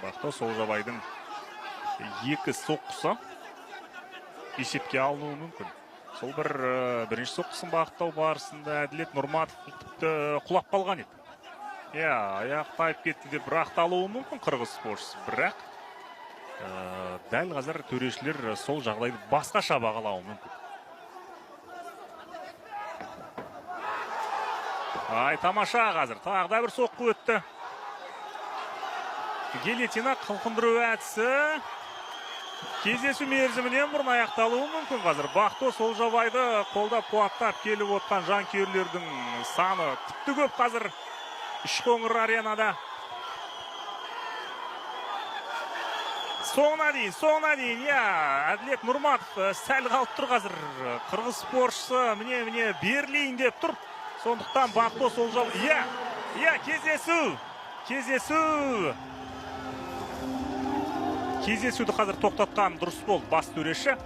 Бақтау Солжабайдың екі соққысы есепке алынуы мүмкін. Сол бірінші соққысын Бақтау барысында Әділет Нұрматов құлап қалған еді. Аяқ тайып кетті деп рақталуы мүмкін қырғыз спортшысы. Бірақ дәл қазір төрешілер сол жағдайды басқаша бағалауы мүмкін. Тамаша қазір. Тағда бір соққы өтті. Гильотина қылқындыру әдісі. Кездесу мерзімінен бұрын аяқталуы мүмкін қазір. Бақтау Солжабайды қолдап қуаттап келіп отқан жанкүйерлердің саны тіпті көп қазір Үшқоңыр аренада. Соңына дейін, Әділет Нұрматов сәл қалып тұр қазір. Қырғыз спортшысы міне берілейін деп тұр. Сондықтан Бақтау Солжабай, кездесуді қазір тоқтатқан дұрыс болды бас төреші.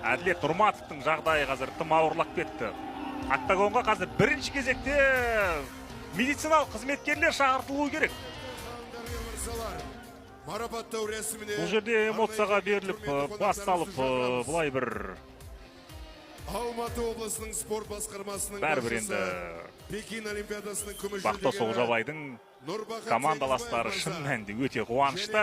Әділет Нұрматовтың жағдайы қазір тым ауырлап кетті. Октагонға қазір бірінші кезекте медициналық қызметкерлер шақыртылуы керек. Бұл жерде эмоцияға беріліп, басталып, бұлай бір Алматы облысының спорт басқармасының бәрібір енді Пекин Олимпиадасының күміс жүлдегері Бақтау Солжабайдың командаластары шын мәнінде өте қуанышты.